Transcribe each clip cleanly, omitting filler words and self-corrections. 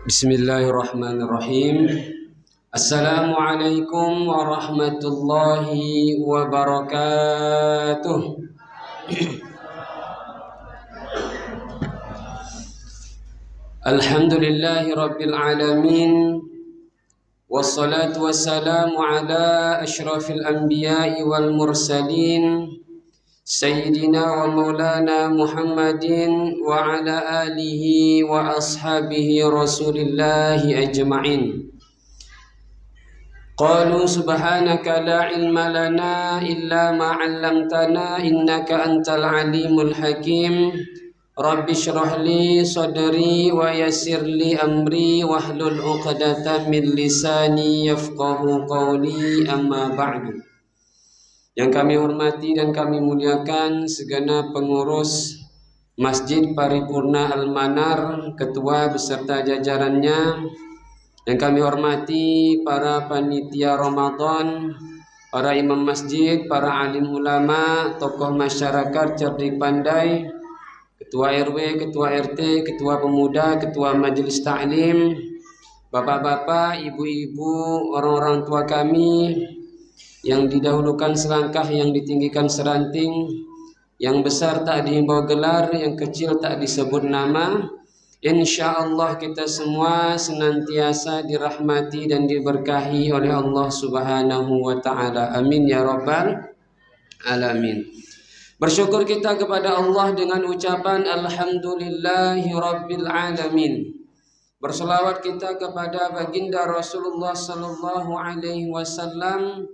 Bismillahirrahmanirrahim. Assalamualaikum warahmatullahi wabarakatuh. Alhamdulillahi rabbil alamin. Wassalatu wassalamu ala asyrafil anbiya'i wal mursalin Sayyidina wa maulana Muhammadin wa ala alihi wa ashabihi rasulillahi ajma'in. Qalu subhanaka la ilma lana illa ma 'allamtana innaka antal alimul hakim. Rabbi shrah li sadri wa yassir li amri wahlul 'uqdatam min lisani yafqahu qawli, amma ba'du. Yang kami hormati dan kami muliakan segenap pengurus Masjid Paripurna Al-Manar, ketua beserta jajarannya. Yang kami hormati para panitia Ramadan, para imam masjid, para alim ulama, tokoh masyarakat cerdik pandai, ketua RW, ketua RT, ketua pemuda, ketua majelis taklim, bapak-bapak, ibu-ibu, orang-orang tua kami, yang didahulukan selangkah, yang ditinggikan seranting, yang besar tak dihimbau gelar, yang kecil tak disebut nama. Insya Allah kita semua senantiasa dirahmati dan diberkahi oleh Allah Subhanahu wa ta'ala. Amin ya rabbal alamin. Bersyukur kita kepada Allah dengan ucapan Alhamdulillahi rabbil alamin. Berselawat kita kepada baginda Rasulullah sallallahu alaihi wasallam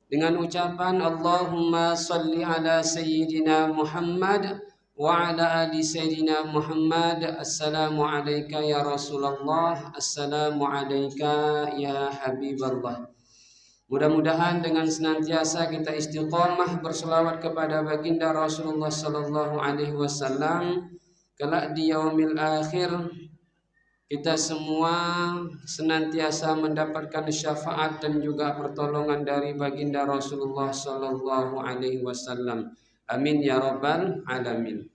dengan ucapan Allahumma salli ala Sayyidina Muhammad wa ala ali Sayyidina Muhammad. Assalamu alayka ya Rasulullah, assalamu alayka ya Habiballah. Mudah-mudahan dengan senantiasa kita istiqomah berselawat kepada baginda Rasulullah sallallahu alaihi wasallam, kelak di yaumil akhir kita semua senantiasa mendapatkan syafaat dan juga pertolongan dari baginda Rasulullah sallallahu alaihi wasallam. Amin ya rabbal alamin.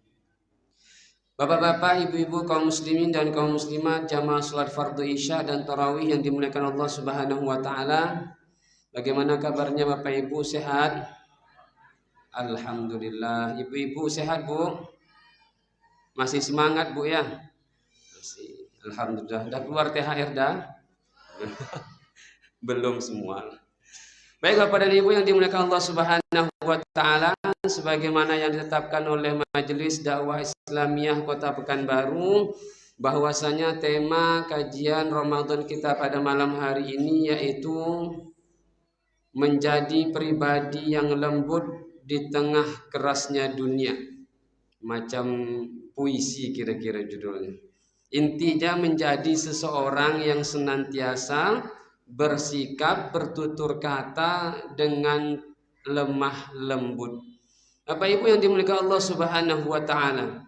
Bapak-bapak, ibu-ibu, kaum muslimin dan kaum muslimat, jamaah salat fardu isya dan tarawih yang dimuliakan Allah Subhanahu wa taala. Bagaimana kabarnya Bapak Ibu, sehat? Alhamdulillah. Ibu-ibu sehat, Bu? Masih semangat, Bu ya? Masih. Alhamdulillah. Dah keluar THR dah? Belum semua. Baik Bapak dan Ibu yang dimuliakan Allah Subhanahu wa taala, sebagaimana yang ditetapkan oleh Majelis Dakwah Islamiyah Kota Pekanbaru, bahwasanya tema kajian Ramadan kita pada malam hari ini yaitu menjadi pribadi yang lembut di tengah kerasnya dunia. Macam puisi kira-kira judulnya. Intinya menjadi seseorang yang senantiasa bersikap, bertutur kata dengan lemah lembut. Bapak Ibu yang dimuliakan Allah Subhanahu wa taala,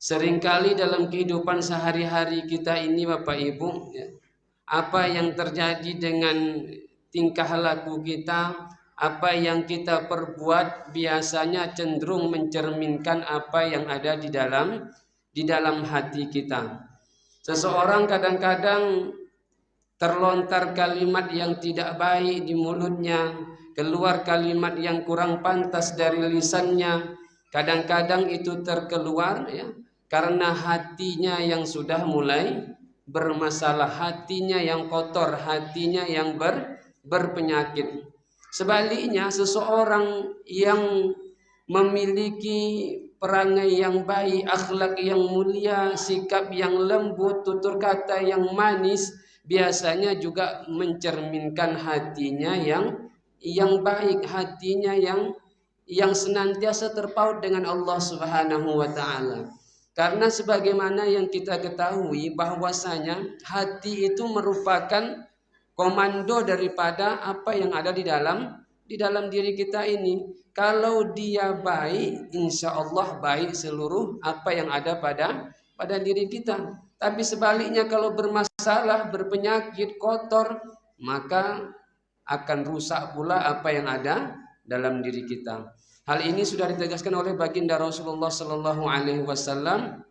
seringkali dalam kehidupan sehari-hari kita ini Bapak Ibu, apa yang terjadi dengan tingkah laku kita, apa yang kita perbuat biasanya cenderung mencerminkan apa yang ada di dalam hati kita. Seseorang kadang-kadang terlontar kalimat yang tidak baik di mulutnya, keluar kalimat yang kurang pantas dari lisannya. Kadang-kadang itu terkeluar ya, karena hatinya yang sudah mulai bermasalah, hatinya yang kotor, hatinya yang berpenyakit. Sebaliknya, seseorang yang memiliki perangai yang baik, akhlak yang mulia, sikap yang lembut, tutur kata yang manis, biasanya juga mencerminkan hatinya yang baik, hatinya yang senantiasa terpaut dengan Allah Subhanahu wa taala. Karena sebagaimana yang kita ketahui bahwasanya hati itu merupakan komando daripada apa yang ada di dalam diri kita ini. Kalau dia baik, insya Allah baik seluruh apa yang ada pada diri kita. Tapi sebaliknya kalau bermasalah, berpenyakit, kotor, maka akan rusak pula apa yang ada dalam diri kita. Hal ini sudah ditegaskan oleh baginda Rasulullah sallallahu alaihi wasallam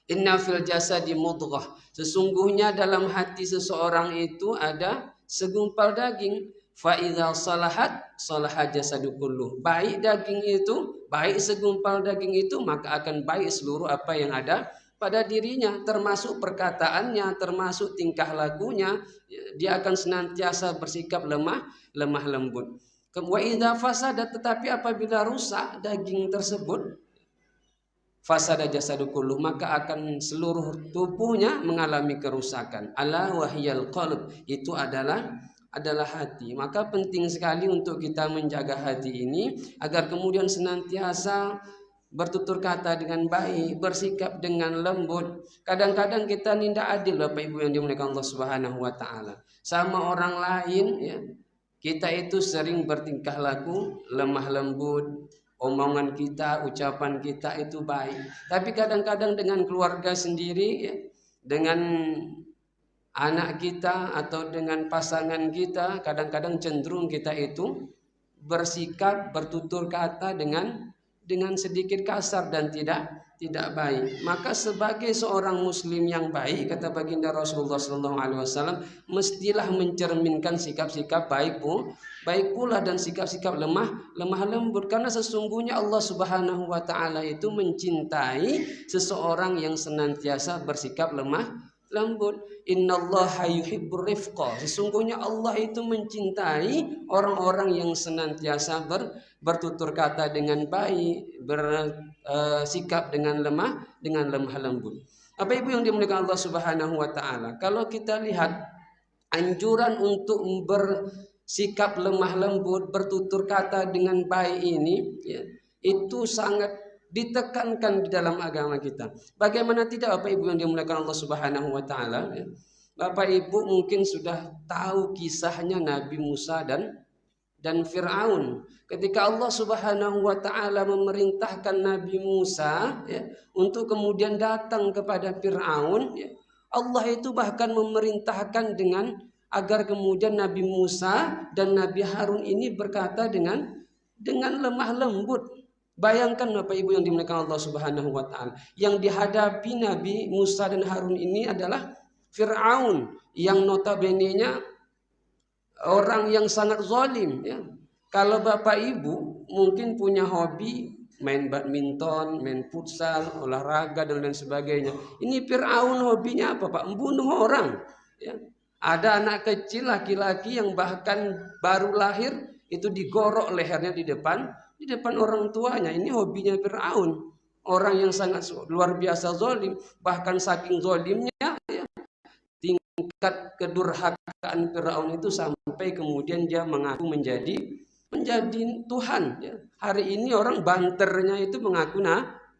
Inna fil jasadi mudghah. Sesungguhnya dalam hati seseorang itu ada segumpal daging. Fa idza salahat salaha jasadu kullu. Baik daging itu, baik segumpal daging itu, maka akan baik seluruh apa yang ada pada dirinya, termasuk perkataannya, termasuk tingkah lakunya. Dia akan senantiasa bersikap lemah lembut. Wa idza fasadat, tetapi apabila rusak daging tersebut, fasada jasadu kullu, maka akan seluruh tubuhnya mengalami kerusakan. Ala wahyal qalb, itu adalah hati. Maka penting sekali untuk kita menjaga hati ini agar kemudian senantiasa bertutur kata dengan baik, bersikap dengan lembut. Kadang-kadang kita tidak adil, Bapak Ibu yang dimuliakan Allah Subhanahu wa taala. Sama orang lain ya. Kita itu sering bertingkah laku lemah lembut, omongan kita, ucapan kita itu baik. Tapi kadang-kadang dengan keluarga sendiri ya, dengan anak kita atau dengan pasangan kita, kadang-kadang cenderung kita itu bersikap, bertutur kata dengan sedikit kasar dan tidak baik. Maka sebagai seorang muslim yang baik, kata baginda Rasulullah SAW, mestilah mencerminkan sikap-sikap baik pula dan sikap-sikap lemah lembut, karena sesungguhnya Allah Subhanahu wa taala itu mencintai seseorang yang senantiasa bersikap lemah lembut. Innallaha yuhibbur rifqa. Sesungguhnya Allah itu mencintai orang-orang yang senantiasa bertutur kata dengan baik, bersikap dengan lemah lembut. Apa Ibu yang dimuliakan Allah Subhanahu wa taala, kalau kita lihat anjuran untuk bersikap lemah lembut, bertutur kata dengan baik ini ya, itu sangat ditekankan di dalam agama kita. Bagaimana tidak Bapak Ibu yang dimuliakan Allah Subhanahu wa taala ya. Bapak Ibu mungkin sudah tahu kisahnya Nabi Musa dan Fir'aun. Ketika Allah Subhanahu wa taala memerintahkan Nabi Musa ya, untuk kemudian datang kepada Fir'aun ya, Allah itu bahkan memerintahkan dengan agar kemudian Nabi Musa dan Nabi Harun ini berkata dengan lemah lembut. Bayangkan Bapak Ibu yang dimuliakan Allah Subhanahu wa taala, yang dihadapi Nabi Musa dan Harun ini adalah Fir'aun yang notabene-nya orang yang sangat zalim ya. Kalau Bapak Ibu mungkin punya hobi main badminton, main futsal, olahraga dan lain sebagainya. Ini Fir'aun hobinya apa, Pak? Membunuh orang ya. Ada anak kecil laki-laki yang bahkan baru lahir itu digorok lehernya di depan orang tuanya. Ini hobinya Fir'aun, orang yang sangat luar biasa zalim. Bahkan saking zalimnya ya, tingkat kedurhakaan Fir'aun itu sampai kemudian dia mengaku menjadi Tuhan ya. Hari ini orang banternya itu mengaku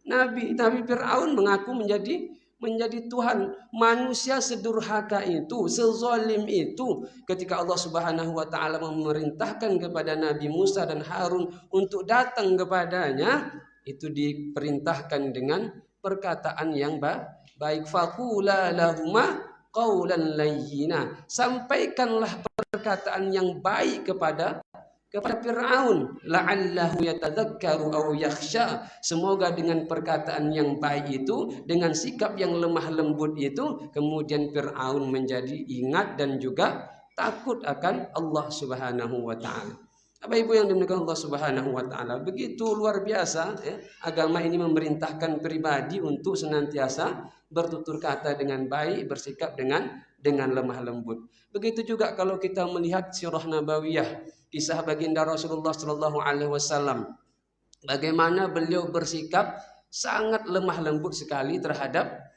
nabi, tapi Fir'aun mengaku menjadi Tuhan. Manusia sedurhaka itu, sezalim itu, ketika Allah Subhanahu wa taala memerintahkan kepada Nabi Musa dan Harun untuk datang kepadanya, itu diperintahkan dengan perkataan yang baik. Faqula lahuma qaulan layyina. Sampaikanlah perkataan yang baik kepada Fir'aun, la'allahu yatadzakkaru aw yakhsha. Semoga dengan perkataan yang baik itu, dengan sikap yang lemah lembut itu, kemudian Fir'aun menjadi ingat dan juga takut akan Allah Subhanahu wa taala. Bapak Ibu yang dimuliakan Allah Subhanahu wa taala, begitu luar biasa ya, agama ini memerintahkan pribadi untuk senantiasa bertutur kata dengan baik, bersikap dengan lemah lembut. Begitu juga kalau kita melihat sirah nabawiyah, kisah baginda Rasulullah sallallahu alaihi wasallam, bagaimana beliau bersikap sangat lemah lembut sekali terhadap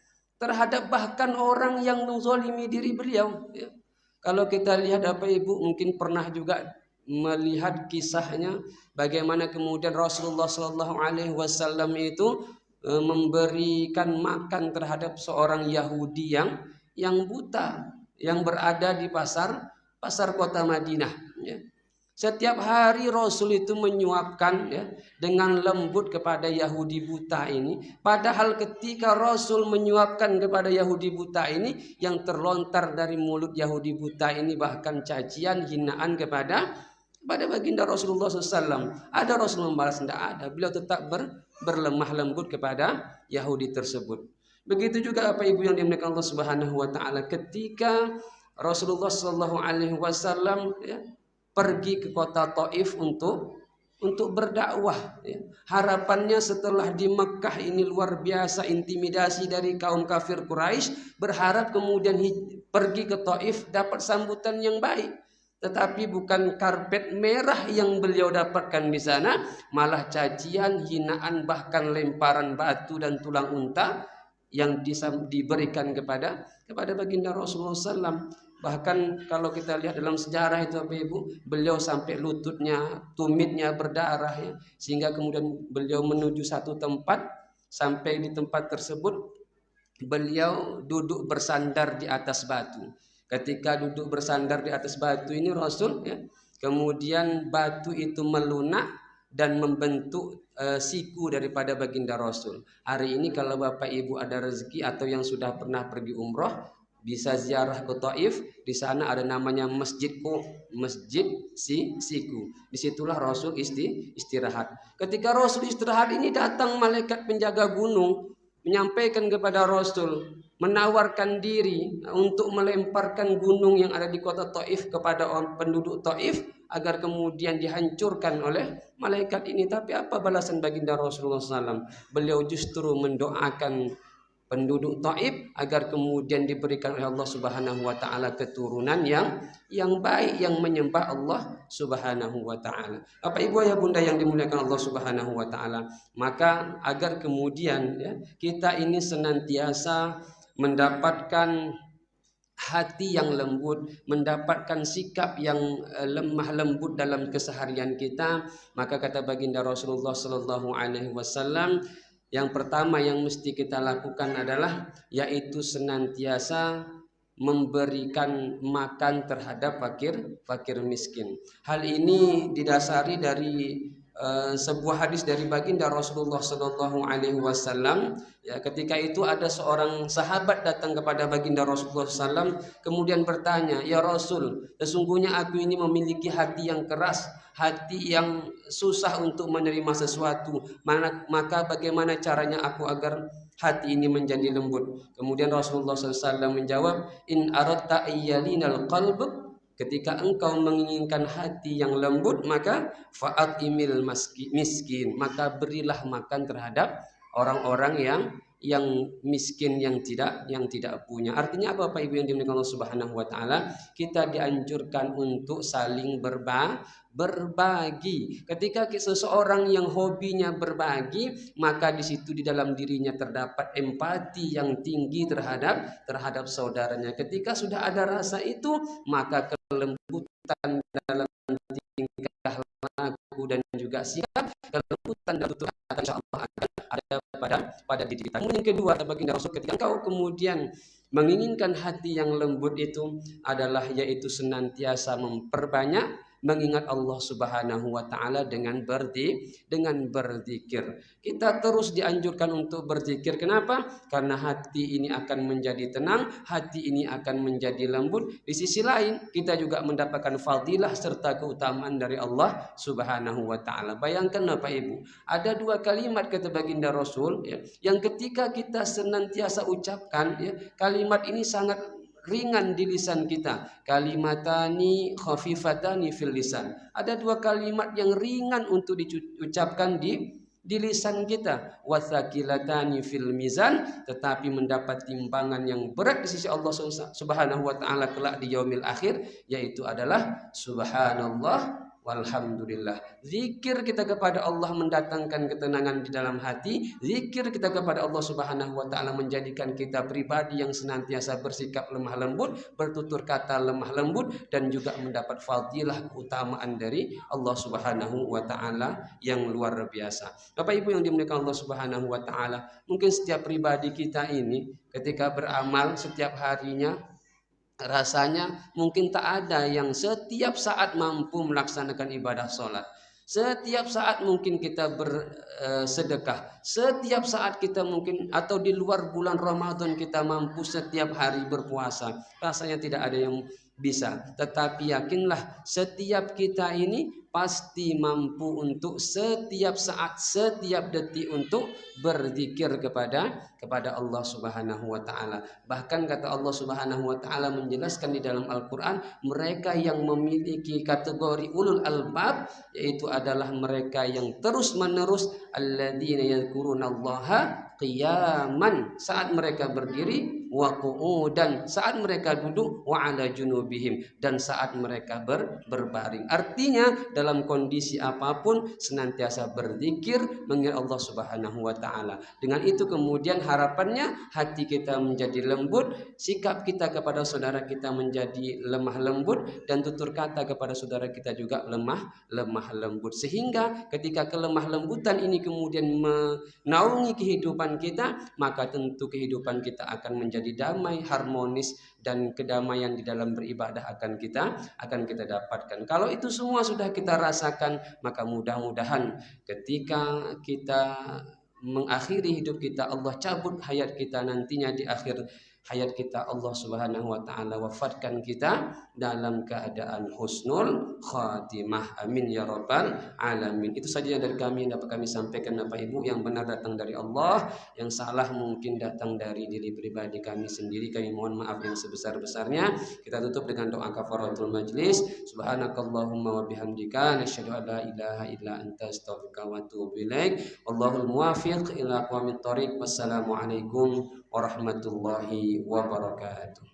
bahkan orang yang menzalimi diri beliau ya. Kalau kita lihat Bapak Ibu mungkin pernah juga melihat kisahnya bagaimana kemudian Rasulullah sallallahu alaihi wasallam itu memberikan makan terhadap seorang Yahudi yang buta, yang berada di pasar kota Madinah ya. Setiap hari Rasul itu menyuapkan ya, dengan lembut kepada Yahudi buta ini. Padahal ketika Rasul menyuapkan kepada Yahudi buta ini, yang terlontar dari mulut Yahudi buta ini bahkan cacian, hinaan kepada baginda Rasulullah SAW. Ada Rasul membalas? Tidak ada. Beliau tetap berlemah lembut kepada Yahudi tersebut. Begitu juga Bapak Ibu yang dimuliakan Allah Subhanahu wa taala, ketika Rasulullah Shallallahu alaihi wasallam ya, pergi ke kota Taif untuk berdakwah ya. Harapannya setelah di Mekkah ini luar biasa intimidasi dari kaum kafir Quraisy, berharap kemudian pergi ke Taif dapat sambutan yang baik. Tetapi bukan karpet merah yang beliau dapatkan di sana, malah cacian, hinaan, bahkan lemparan batu dan tulang unta yang diberikan kepada baginda Rasulullah SAW. Bahkan kalau kita lihat dalam sejarah itu Bapak Ibu, beliau sampai lututnya, tumitnya berdarah ya, sehingga kemudian beliau menuju satu tempat. Sampai di tempat tersebut beliau duduk bersandar di atas batu. Ketika duduk bersandar di atas batu ini Rasul ya, kemudian batu itu melunak dan membentuk siku daripada baginda Rasul. Hari ini kalau Bapak Ibu ada rezeki atau yang sudah pernah pergi umroh, bisa ziarah ke Taif. Di sana ada namanya Masjid Siku. Disitulah Rasul istirahat. Ketika Rasul istirahat ini datang malaikat penjaga gunung menyampaikan kepada Rasul, menawarkan diri untuk melemparkan gunung yang ada di kota Taif kepada penduduk Taif agar kemudian dihancurkan oleh malaikat ini. Tapi apa balasan baginda Rasulullah SAW? Beliau justru mendoakan penduduk Taif agar kemudian diberikan oleh Allah Subhanahu wa taala keturunan yang baik, yang menyembah Allah Subhanahu wa taala. Bapak Ibu ayah bunda yang dimuliakan Allah Subhanahu wa taala, maka agar kemudian ya, kita ini senantiasa mendapatkan hati yang lembut, mendapatkan sikap yang lemah lembut dalam keseharian kita, maka kata baginda Rasulullah sallallahu alaihi wasallam, yang pertama yang mesti kita lakukan adalah yaitu senantiasa memberikan makan terhadap fakir miskin. Hal ini didasari dari sebuah hadis dari baginda Rasulullah Sallallahu Alaihi Wasallam. Ya, ketika itu ada seorang sahabat datang kepada baginda Rasulullah SAW, kemudian bertanya, ya Rasul, sesungguhnya aku ini memiliki hati yang keras, hati yang susah untuk menerima sesuatu. Maka bagaimana caranya aku agar hati ini menjadi lembut? Kemudian Rasulullah SAW menjawab, in aratta iyyalinal qalb, ketika engkau menginginkan hati yang lembut, maka fa'atimil miskin, maka berilah makan terhadap orang-orang yang miskin, yang tidak punya. Artinya apa Bapak Ibu yang dimuliakan Allah Subhanahu wa taala? Kita dianjurkan untuk saling berbagi. Ketika seseorang yang hobinya berbagi, maka di situ di dalam dirinya terdapat empati yang tinggi terhadap saudaranya. Ketika sudah ada rasa itu, maka kelembutan dalam tingkah laku dan juga sikap, kelembutan dalam tutur kata insyaallah akan ada pada diri kita. Yang kedua, baginda Rasul, ketika engkau kemudian menginginkan hati yang lembut itu adalah yaitu senantiasa memperbanyak mengingat Allah Subhanahu wa taala dengan berzikir. Kita terus dianjurkan untuk berzikir. Kenapa? Karena hati ini akan menjadi tenang, hati ini akan menjadi lembut. Di sisi lain, kita juga mendapatkan fadilah serta keutamaan dari Allah Subhanahu wa taala. Bayangkan Bapak Ibu, ada dua kalimat kata baginda Rasul ya, yang ketika kita senantiasa ucapkan ya, kalimat ini sangat ringan di lisan kita. Kalimatani khafifatani fil lisan. Ada dua kalimat yang ringan untuk diucapkan di lisan kita. Wathaqilatani fil mizan, tetapi mendapat timbangan yang berat di sisi Allah Subhanahu wa taala kelak di yaumil akhir, yaitu adalah subhanallah walhamdulillah. Zikir kita kepada Allah mendatangkan ketenangan di dalam hati. Zikir kita kepada Allah Subhanahu wa taala menjadikan kita pribadi yang senantiasa bersikap lemah lembut, bertutur kata lemah lembut, dan juga mendapat fadilah keutamaan dari Allah Subhanahu wa taala yang luar biasa. Bapak Ibu yang dimuliakan Allah Subhanahu wa taala, mungkin setiap pribadi kita ini ketika beramal setiap harinya, rasanya mungkin tak ada yang setiap saat mampu melaksanakan ibadah sholat. Setiap saat mungkin kita bersedekah. Setiap saat kita mungkin, atau di luar bulan Ramadan kita mampu setiap hari berpuasa. Rasanya tidak ada yang bisa. Tetapi yakinlah setiap kita ini pasti mampu untuk setiap saat, setiap detik untuk berzikir kepada Allah Subhanahu wa taala. Bahkan kata Allah Subhanahu wa taala menjelaskan di dalam Al-Qur'an, mereka yang memiliki kategori ulul albab yaitu adalah mereka yang terus-menerus alladzina yadhkurunallaha qiyaman, saat mereka berdiri, wa qu'udan, saat mereka duduk, wa ala junubihim, dan saat mereka berbaring. Artinya dalam kondisi apapun senantiasa berzikir mengingat Allah Subhanahu wa taala. Dengan itu kemudian harapannya hati kita menjadi lembut, sikap kita kepada saudara kita menjadi lemah lembut, dan tutur kata kepada saudara kita juga lemah lembut, sehingga ketika kelemah lembutan ini kemudian menaungi kehidupan kita, maka tentu kehidupan kita akan menjadi damai, harmonis, dan kedamaian di dalam beribadah akan kita dapatkan. Kalau itu semua sudah kita rasakan, maka mudah-mudahan ketika kita mengakhiri hidup kita, Allah cabut hayat kita nantinya, di akhir hayat kita Allah Subhanahu wa taala wafatkan kita dalam keadaan husnul khatimah. Amin ya rabbal alamin. Itu saja dari kami yang dapat kami sampaikan Bapak Ibu. Yang benar datang dari Allah, yang salah mungkin datang dari diri pribadi kami sendiri. Kami mohon maaf yang sebesar-besarnya. Kita tutup dengan doa kafaratul majlis. Subhanakallahumma wa bihamdika nasyhadu an la ilaha illa anta astaghfiruka wa atubu ilaik. Wallahul muwaffiq ila aqwamit thoriq. Wassalamualaikum warahmatullahi wabarakatuh.